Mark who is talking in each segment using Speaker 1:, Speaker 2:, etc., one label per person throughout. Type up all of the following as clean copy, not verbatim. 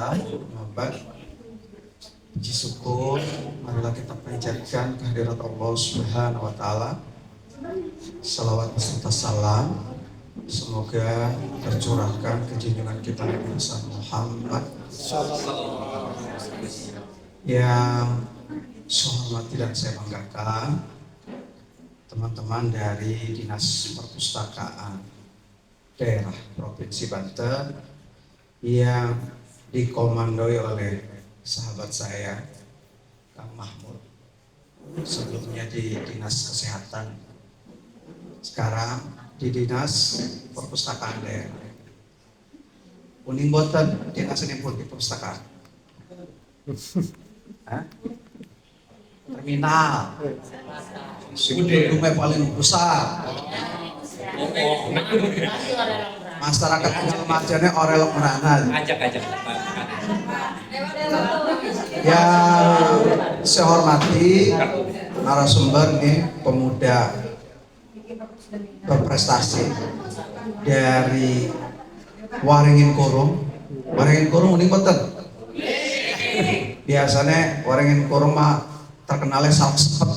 Speaker 1: Alhamdulillah, Muhammad. Puji syukur, marilah kita panjatkan kehadirat Allah Subhanahu wa Ta'ala. Salawat serta salam semoga tercurahkan ke junjungan kita Nabi Muhammad yang saya hormati dan saya banggakan teman-teman dari Dinas Perpustakaan Daerah Provinsi Banten yang dikomandoi oleh sahabat saya Kang Mahmud, sebelumnya di Dinas Kesehatan, sekarang di Dinas Perpustakaan Daerah. Uning boten dinas ini pun di perpustakaan. Terminal. Gedungnya paling besar. Masyarakat kecil macamnya orel meranan.
Speaker 2: Ajak.
Speaker 1: Yang saya hormati narasumber nih, pemuda berprestasi dari Waringin Kurung. Waringin Kurung uning boten. Biasanya Waringin Kurung mah terkenalnya salak sepet.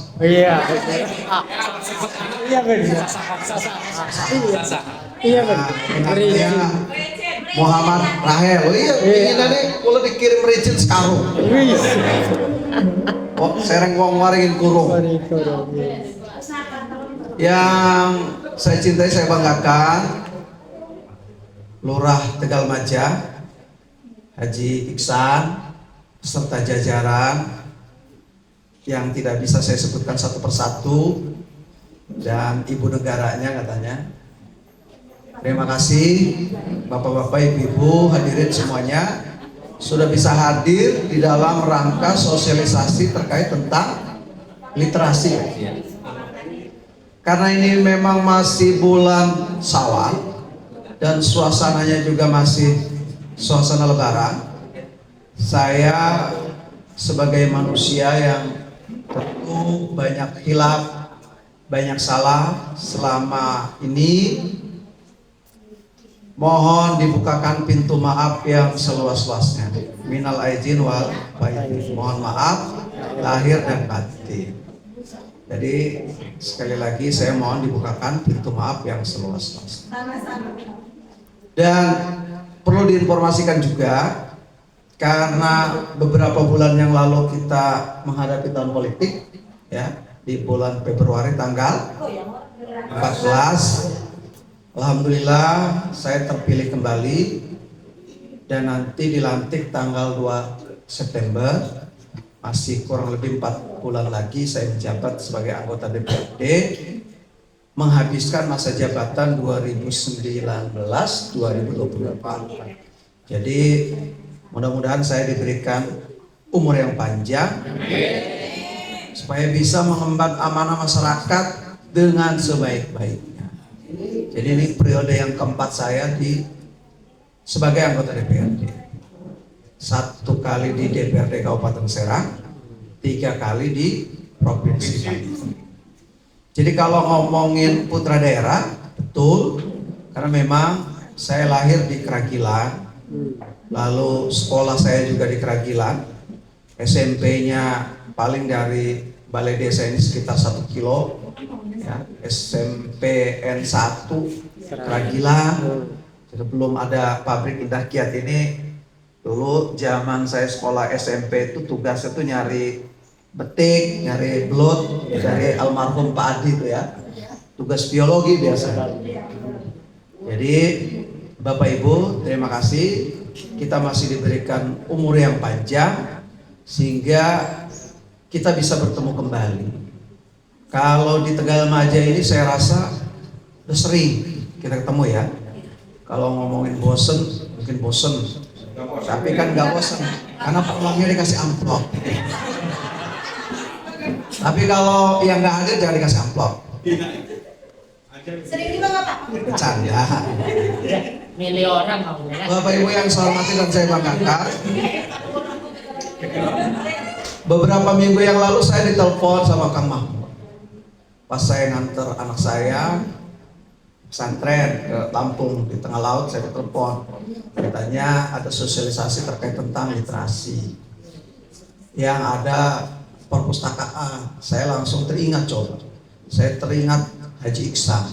Speaker 3: Iya kan.
Speaker 1: Enaknya Muhammad Rahel. Oh iya, ingin nih kalau dikirim Richard sekarang. Oh, sereng wong Waringin Kurung. Yang saya cintai, saya banggakan, Lurah Tegal Majah, Haji Iksan, serta jajaran yang tidak bisa saya sebutkan satu persatu, dan ibu negaranya katanya. Terima kasih Bapak-bapak, Ibu-ibu, hadirin semuanya sudah bisa hadir di dalam rangka sosialisasi terkait tentang literasi. Karena ini memang masih bulan Syawal dan suasananya juga masih suasana lebaran, saya sebagai manusia yang tentu banyak khilaf, banyak salah selama ini, mohon dibukakan pintu maaf yang seluas-luasnya. Minal aidin wal faizin. Mohon maaf lahir dan batin. Jadi sekali lagi saya mohon dibukakan pintu maaf yang seluas-luasnya. Dan perlu diinformasikan juga, karena beberapa bulan yang lalu kita menghadapi tahun politik, ya, di bulan Februari tanggal 14, alhamdulillah saya terpilih kembali dan nanti dilantik tanggal 2 September. Masih kurang lebih 4 bulan lagi saya menjabat sebagai anggota DPRD, menghabiskan masa jabatan 2019-2024. Jadi mudah-mudahan saya diberikan umur yang panjang supaya bisa mengemban amanah masyarakat dengan sebaik-baiknya. Jadi ini periode yang keempat saya sebagai anggota DPRD. 1 kali di DPRD Kabupaten Serang, 3 kali di Provinsi Banten. Jadi kalau ngomongin putra daerah, betul, karena memang saya lahir di Keragilan, lalu sekolah saya juga di Keragilan, SMP-nya paling dari balai desa ini sekitar 1 kilo, ya, SMP N1 Keragilan. Jadi belum ada pabrik Indah Kiat ini. Dulu zaman saya sekolah SMP itu tugasnya tuh nyari betik, nyari belut dari almarhum Pak Adi itu ya. Tugas biologi biasa. Jadi Bapak Ibu, terima kasih. Kita masih diberikan umur yang panjang sehingga kita bisa bertemu kembali. Kalau di Tegal Majah ini saya rasa udah sering kita ketemu ya. Kalau ngomongin bosen, mungkin bosen. Tapi kan nggak bosan karena pulangnya dikasih amplop. Tapi kalau yang nggak hadir jangan dikasih amplop.
Speaker 4: Sering juga nggak Pak?
Speaker 1: Bercanda.
Speaker 3: Milih orang kamu ya.
Speaker 1: Bapak Ibu yang saya hormati dan saya banggakan, beberapa minggu yang lalu saya ditelepon sama Kang Mahmud. Pas saya nganter anak saya pesantren ke Lampung di tengah laut, saya telepon, katanya ada sosialisasi terkait tentang literasi yang ada perpustakaan. Saya langsung teringat, coba saya teringat Haji Iksan,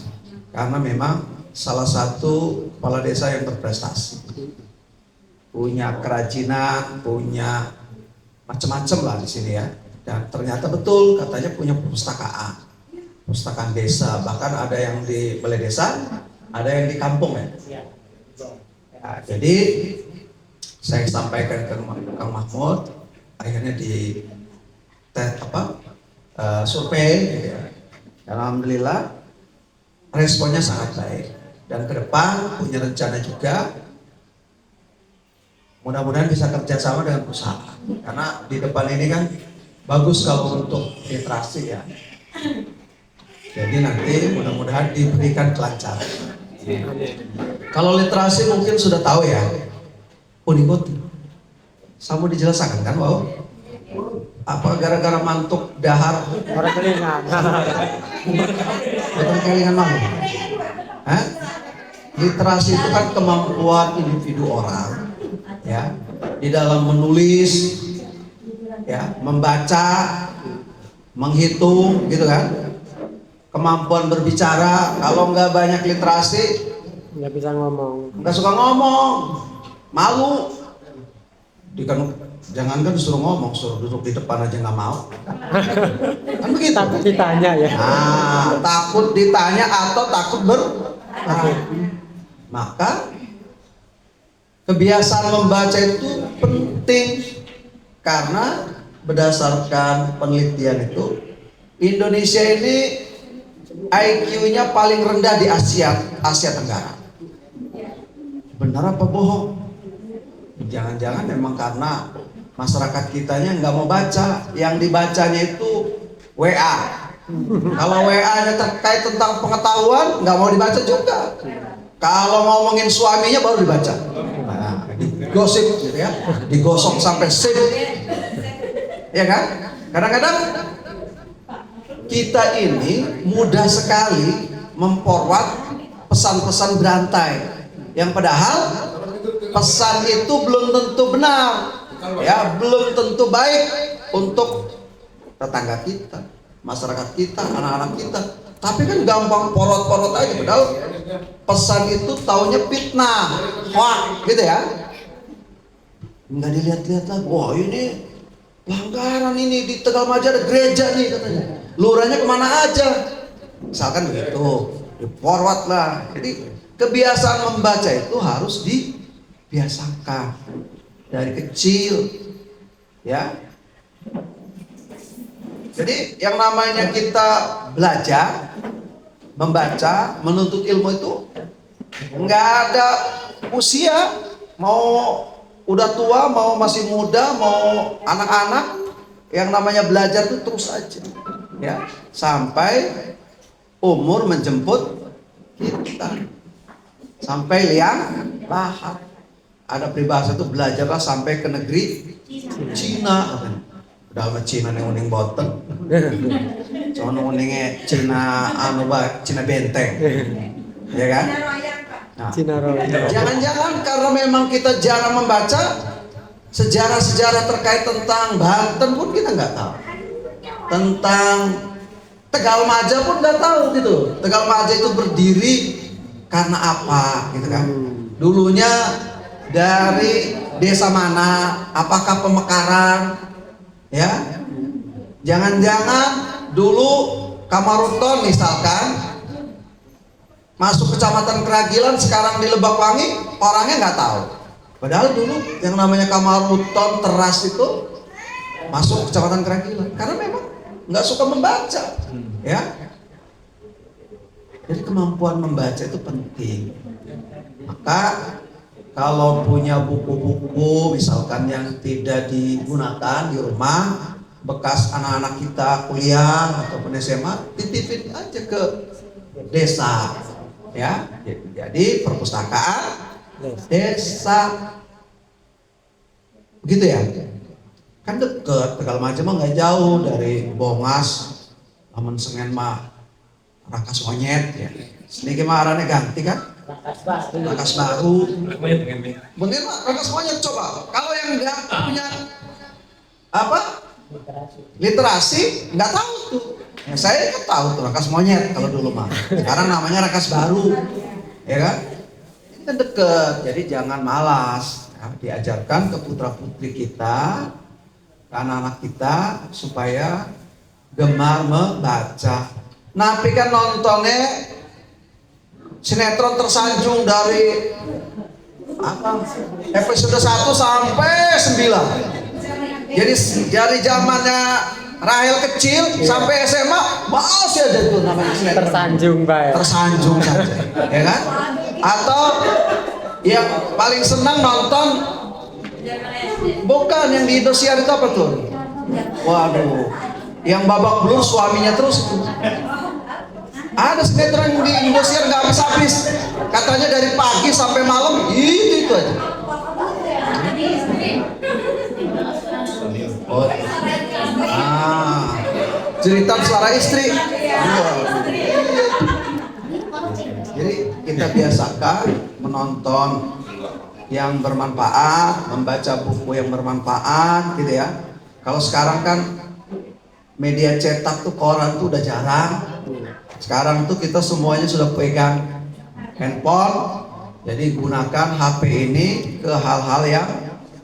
Speaker 1: karena memang salah satu kepala desa yang berprestasi, punya kerajinan, punya macam-macam lah di sini ya. Dan ternyata betul katanya punya perpustakaan desa, bahkan ada yang di balai desa, ada yang di kampung ya. Ya, jadi saya sampaikan ke Kang Mahmud, akhirnya di survei, gitu ya. Alhamdulillah responnya sangat baik, dan ke depan punya rencana juga, mudah-mudahan bisa kerjasama dengan perusahaan, karena di depan ini kan bagus kalau untuk literasi ya. Jadi nanti mudah-mudahan diberikan kelancaran. Kalau literasi mungkin sudah tahu ya, unikut. Sama dijelaskan kan, wow. Apa gara-gara mantuk dahar?
Speaker 3: Orang kelingan.
Speaker 1: Bukan kelingan mau. Hah? Literasi itu kan kemampuan individu orang, ya, di dalam menulis, ya, membaca, menghitung, gitu kan. Kemampuan berbicara. Kalau nggak banyak literasi,
Speaker 3: Nggak bisa ngomong.
Speaker 1: nggak suka ngomong, malu. Jangankan disuruh ngomong, suruh duduk di depan aja nggak mau. Kan begitu.
Speaker 3: Takut ditanya ya.
Speaker 1: Nah, takut ditanya atau takut maka kebiasaan membaca itu penting, karena berdasarkan penelitian itu Indonesia ini IQ-nya paling rendah di Asia Tenggara. Benar apa bohong? Jangan-jangan memang karena masyarakat kitanya nggak mau baca, yang dibacanya itu WA. Kalau WA-nya terkait tentang pengetahuan nggak mau dibaca juga. Kalau ngomongin suaminya baru dibaca. Nah, digosip gitu ya, digosok sampai sip, ya kan? Kadang-kadang kita ini mudah sekali memforward pesan-pesan berantai, yang padahal pesan itu belum tentu benar, ya, belum tentu baik untuk tetangga kita, masyarakat kita, anak-anak kita. Tapi kan gampang porot-porot aja, padahal pesan itu taunya fitnah, hoax, gitu ya. Nggak dilihat-lihat lagi. Wah, ini pelanggaran ini di Tegalmaja ada gereja nih katanya. Lurahnya kemana aja? Misalkan begitu, di forward lah. Jadi kebiasaan membaca itu harus dibiasakan dari kecil, ya. Jadi yang namanya kita belajar, membaca, menuntut ilmu itu nggak ada usia, mau udah tua, mau masih muda, mau anak-anak, yang namanya belajar itu terus aja, ya, sampai umur menjemput kita, sampai liang lahat. Ada peribahasa itu, belajarlah sampai ke negeri Cina. Udah sama Cina yang uning boten, soalnya uningnya Cina Cina benteng, ya kan? Nah, jangan-jangan karena memang kita jarang membaca sejarah-sejarah terkait tentang Banten pun kita nggak tahu, tentang Tegalmaja pun nggak tahu gitu. Tegalmaja itu berdiri karena apa, gitu kan? Dulunya dari desa mana? Apakah pemekaran? Ya, jangan-jangan dulu Kamaruton misalkan masuk kecamatan Keragilan, sekarang di Lebakwangi, orangnya nggak tahu. Padahal dulu yang namanya Kamaruton Teras itu masuk kecamatan Keragilan, karena memang nggak suka membaca, ya. Jadi kemampuan membaca itu penting. Maka kalau punya buku-buku misalkan yang tidak digunakan di rumah, bekas anak-anak kita kuliah ataupun SMA, titipin aja ke desa, ya. Jadi perpustakaan desa, begitu ya. Kan deket, Tegalmaja mah nggak jauh dari Bongas, Lamun Sengen mah rakas monyet ya. Sedikit marahnya ganti kan? Rakas baru. Bener Pak, rakas monyet coba. Kalau yang nggak punya apa? Literasi nggak tahu tuh. Ya, saya kan tahu tuh rakas monyet kalau dulu mah. Sekarang namanya rakas baru, ya kan? Ini kan deket, jadi jangan malas. Ya, diajarkan ke putra putri kita, ke anak-anak kita supaya gemar membaca. Napi kan nontonnya sinetron tersanjung dari apa? Episode 1 sampai 9. Jadi dari zamannya Rahel kecil sampai SMA masih aja itu namanya sinetron.
Speaker 3: Tersanjung, Pak.
Speaker 1: Tersanjung saja, ya kan? Atau yang paling senang nonton bukan yang di Indosiar itu apa tuh? Waduh, yang babak belur suaminya terus. Ada sinetron di Indosiar nggak habis-habis. Katanya dari pagi sampai malam itu aja. Oh, cerita suara istri. Jadi kita biasakan menonton yang bermanfaat, membaca buku yang bermanfaat, gitu ya. Kalau sekarang kan media cetak tuh koran tuh udah jarang. Sekarang tuh kita semuanya sudah pegang handphone. Jadi gunakan HP ini ke hal-hal yang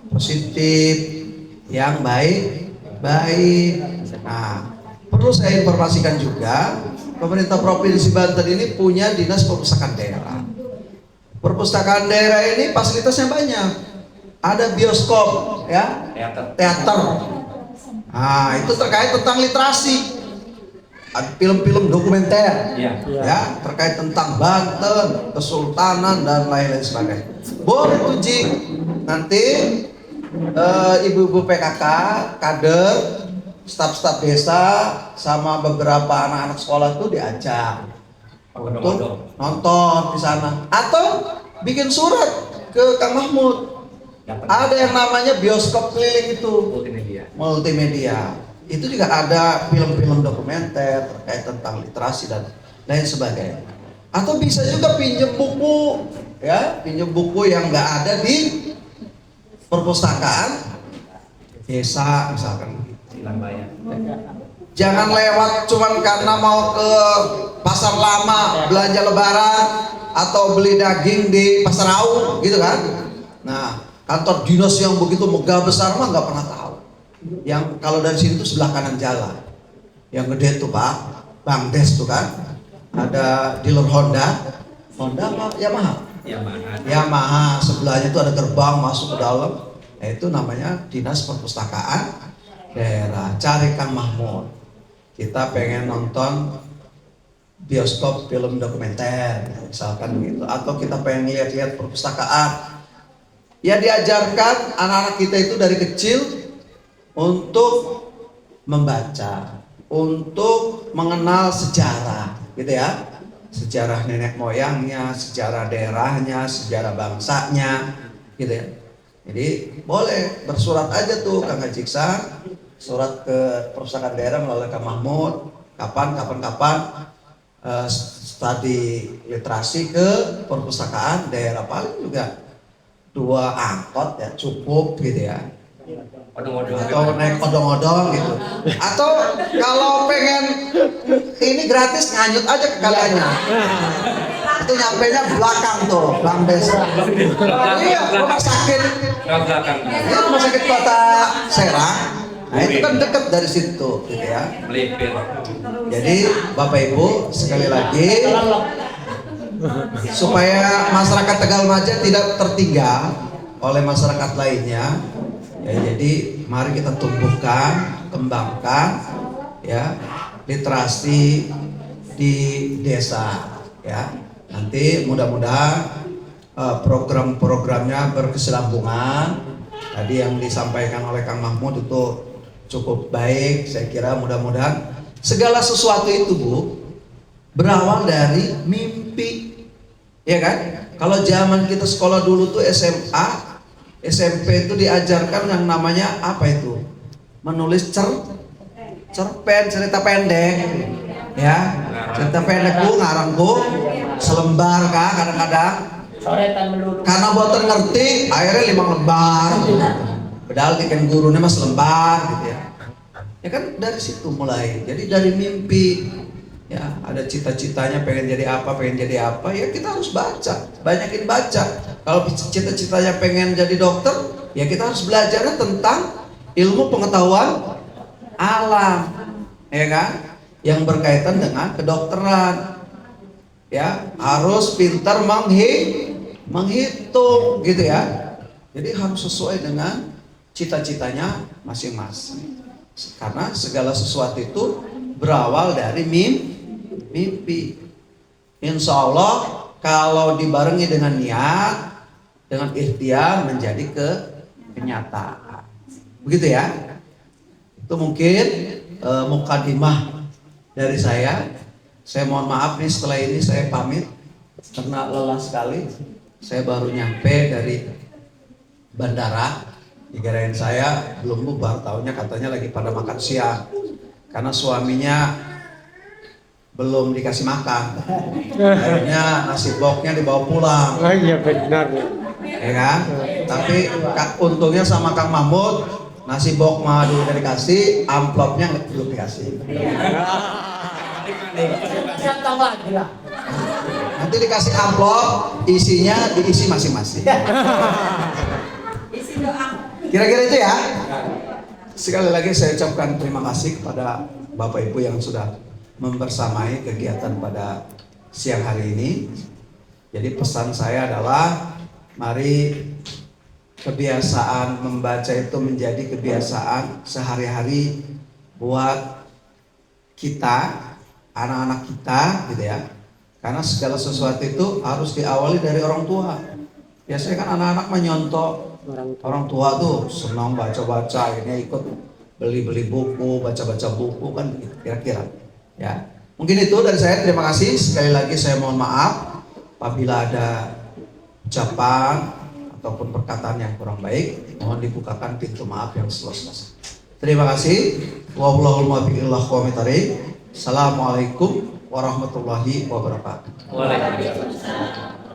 Speaker 1: positif, yang baik. Nah, perlu saya informasikan juga, pemerintah Provinsi Banten ini punya Dinas Perpustakaan Daerah. Perpustakaan daerah ini fasilitasnya banyak. Ada bioskop, ya, teater. Nah, itu terkait tentang literasi. Ada film-film dokumenter, ya, terkait tentang Banten, Kesultanan dan lain-lain sebagainya. Boleh tuh Ji, nanti ibu-ibu PKK, kader, staf-staf desa, sama beberapa anak-anak sekolah tuh diajak untuk nonton di sana, atau bikin surat ke Kang Mahmud. Ada yang namanya bioskop keliling itu, multimedia. Itu juga ada film-film dokumenter terkait tentang literasi dan lain sebagainya. Atau bisa juga pinjam buku, ya, pinjam buku yang nggak ada di perpustakaan desa misalkan. Jangan lewat cuman karena mau ke pasar lama belanja lebaran atau beli daging di pasar Raung gitu kan. Nah, kantor dinas yang begitu megah besar mah nggak pernah tahu. Yang kalau dari sini tuh sebelah kanan jalan, yang gede tuh Pak, Bang Des tuh kan, ada dealer Honda apa Yamaha, sebelahnya tuh ada gerbang masuk ke dalam. Nah, itu namanya Dinas Perpustakaan Daerah. Cari Kang Mahmud. Kita pengen nonton bioskop film dokumenter, misalkan begitu. Atau kita pengen lihat-lihat perpustakaan. Ya diajarkan anak-anak kita itu dari kecil untuk membaca, untuk mengenal sejarah, gitu ya. Sejarah nenek moyangnya, sejarah daerahnya, sejarah bangsanya, gitu ya. Jadi boleh bersurat aja tuh Kang Haji Iksan, surat ke perpustakaan daerah melalui Kang Mahmud, kapan studi literasi ke perpustakaan daerah, paling juga 2 angkot ya cukup gitu ya. Atau naik odong-odong gitu. Atau kalau pengen ini gratis nganyut aja ke kaliannya. Itu nyampenya belakang tuh, Bang Des. Iya, rumah sakit. Ini rumah sakit Kota Serang. Nah, itu kan dekat dari situ gitu ya. Jadi Bapak Ibu sekali lagi, supaya masyarakat Tegalmaja tidak tertinggal oleh masyarakat lainnya, ya, jadi mari kita tumbuhkan, kembangkan ya literasi di desa ya. Nanti mudah-mudahan program-programnya berkesinambungan. Tadi yang disampaikan oleh Kang Mahmud itu cukup baik, saya kira. Mudah-mudahan segala sesuatu itu Bu berawal dari mimpi, ya kan? Kalau zaman kita sekolah dulu tuh SMA, SMP itu diajarkan yang namanya apa itu? Menulis cerpen, cerita pendek. Ya, cerita pendekku ngarangku selembar kah kadang-kadang.
Speaker 2: Soretan melulu.
Speaker 1: Karena boten ngerti, akhirnya 5 lembar. Padahal ikan gurunya mas lembar gitu ya. Ya kan dari situ mulai. Jadi dari mimpi, ya ada cita-citanya pengen jadi apa, ya kita harus baca, banyakin baca. Kalau cita-citanya pengen jadi dokter, ya kita harus belajarnya tentang ilmu pengetahuan alam, ya kan? Yang berkaitan dengan kedokteran. Ya, harus pintar menghitung gitu ya. Jadi harus sesuai dengan cita-citanya masing-masing. Karena segala sesuatu itu berawal dari mimpi. Insya Allah kalau dibarengi dengan niat, dengan ikhtiar menjadi kenyataan. Begitu ya. Itu mungkin mukadimah dari saya. Saya mohon maaf nih, setelah ini saya pamit karena lelah sekali. Saya baru nyampe dari bandara. Dikirain saya belum bubar, tahunya katanya lagi pada makan siang. Karena suaminya belum dikasih makan. Akhirnya nasi boknya dibawa pulang.
Speaker 3: Oh iya benar.
Speaker 1: Ya kan? Tapi untungnya sama Kang Mahmud, nasi bok mah dulu udah dikasih, amplopnya belum dikasih.
Speaker 2: Datang lagi lah.
Speaker 1: Nanti dikasih amplop, isinya diisi masing-masing.
Speaker 2: Isi doa.
Speaker 1: Kira-kira itu ya. Sekali lagi saya ucapkan terima kasih kepada Bapak Ibu yang sudah membersamai kegiatan pada siang hari ini. Jadi pesan saya adalah mari kebiasaan membaca itu menjadi kebiasaan sehari-hari buat kita, anak-anak kita gitu ya. Karena segala sesuatu itu harus diawali dari orang tua. Biasanya kan anak-anak menyontok orang tua tuh senang baca-baca, ini ikut beli-beli buku, baca-baca buku kan gitu, kira-kira. Ya, mungkin itu dari saya. Terima kasih. Sekali lagi saya mohon maaf apabila ada ucapan ataupun perkataan yang kurang baik. Mohon dibukakan pintu maaf yang seluas-luasnya. Terima kasih. Wallahul muwaffiq. Assalamualaikum warahmatullahi wabarakatuh.
Speaker 2: Waalaikumsalam.